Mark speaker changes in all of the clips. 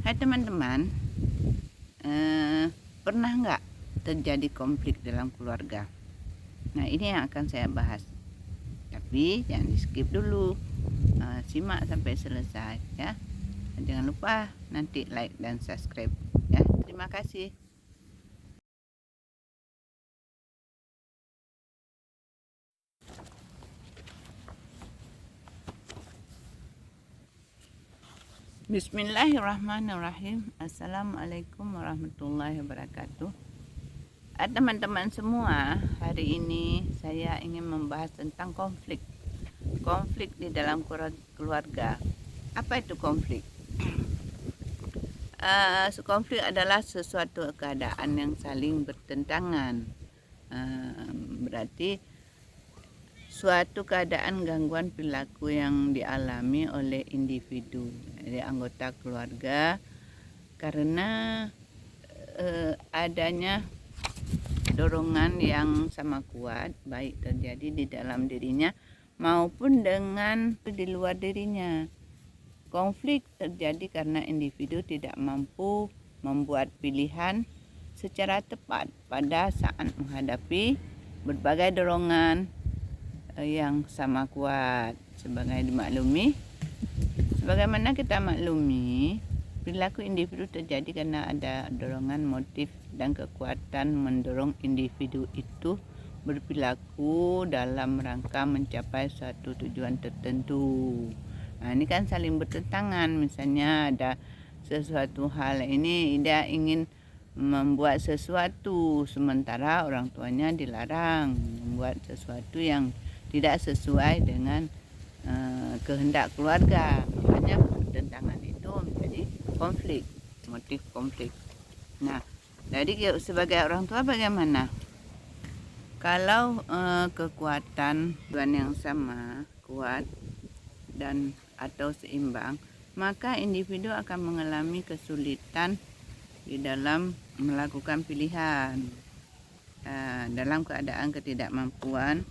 Speaker 1: Hai teman-teman, pernah nggak terjadi konflik dalam keluarga? Nah, ini yang akan saya bahas. Tapi jangan di skip dulu, simak sampai selesai ya. Jangan lupa nanti like dan subscribe ya. Terima kasih. Bismillahirrahmanirrahim. Assalamualaikum warahmatullahi wabarakatuh. Teman-teman semua, hari ini saya ingin membahas tentang konflik di dalam keluarga. Apa itu konflik? Konflik adalah sesuatu keadaan yang saling bertentangan. Berarti suatu keadaan gangguan perilaku yang dialami oleh individu, dari anggota keluarga, karena adanya dorongan yang sama kuat, baik terjadi di dalam dirinya maupun dengan di luar dirinya. Konflik terjadi karena individu tidak mampu membuat pilihan secara tepat pada saat menghadapi berbagai dorongan yang sama kuat. Sebagaimana kita maklumi, perilaku individu terjadi karena ada dorongan, motif, dan kekuatan mendorong individu itu berperilaku dalam rangka mencapai suatu tujuan tertentu. Nah, ini kan saling bertentangan. Misalnya ada sesuatu hal ini, dia ingin membuat sesuatu sementara orang tuanya dilarang membuat sesuatu yang tidak sesuai dengan kehendak keluarga. Makanya pertentangan itu menjadi konflik, motif konflik. Nah, jadi sebagai orang tua bagaimana? Kalau kekuatan tujuan yang sama, kuat dan atau seimbang, maka individu akan mengalami kesulitan di dalam melakukan pilihan. Dalam keadaan ketidakmampuan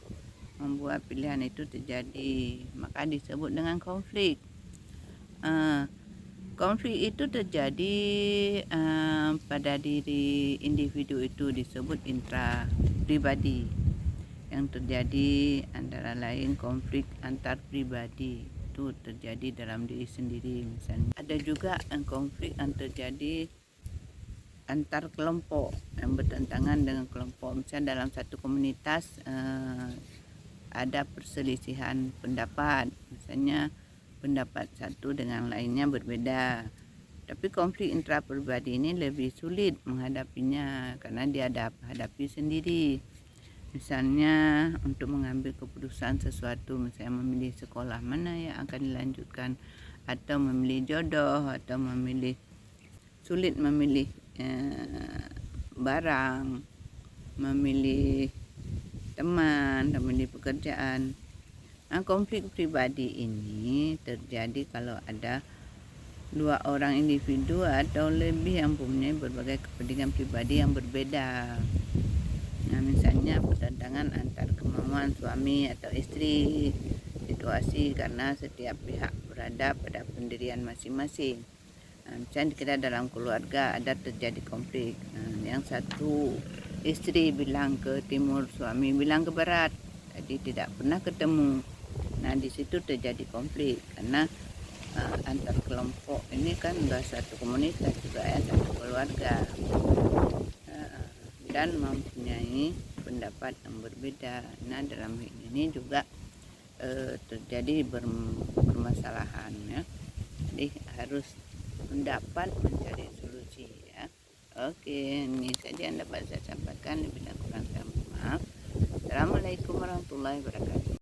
Speaker 1: membuat pilihan itu terjadi, maka disebut dengan konflik. Konflik itu terjadi pada diri individu itu disebut intra pribadi. Yang terjadi antara lain konflik antar pribadi itu terjadi dalam diri sendiri. Misalnya ada juga konflik yang terjadi antar kelompok yang bertentangan dengan kelompok. Misalnya dalam satu komunitas ada perselisihan pendapat, misalnya pendapat satu dengan lainnya berbeda. Tapi konflik intrapribadi ini lebih sulit menghadapinya karena dia hadapi sendiri. Misalnya untuk mengambil keputusan sesuatu, misalnya memilih sekolah mana yang akan dilanjutkan, atau memilih jodoh, atau sulit memilih barang, memilih teman, memilih pekerjaan. Nah, konflik pribadi ini terjadi kalau ada dua orang individu atau lebih yang mempunyai berbagai kepentingan pribadi yang berbeda. Nah, misalnya pertentangan antar kemauan suami atau istri, situasi karena setiap pihak berada pada pendirian masing-masing. Nah, misalnya kita dalam keluarga ada terjadi konflik. Nah, yang satu istri bilang ke timur, suami bilang ke barat, jadi tidak pernah ketemu. Nah, di situ terjadi konflik karena antar kelompok ini kan enggak satu komunitas juga ya, satu keluarga, dan mempunyai pendapat yang berbeda. Nah, dalam hal ini juga terjadi permasalahan ya. Jadi harus mendapat mencari solusi ya. Oke, ini saja yang dapat saya sampaikan. Lebih kurang saya mohon maaf. Assalamualaikum warahmatullahi wabarakatuh.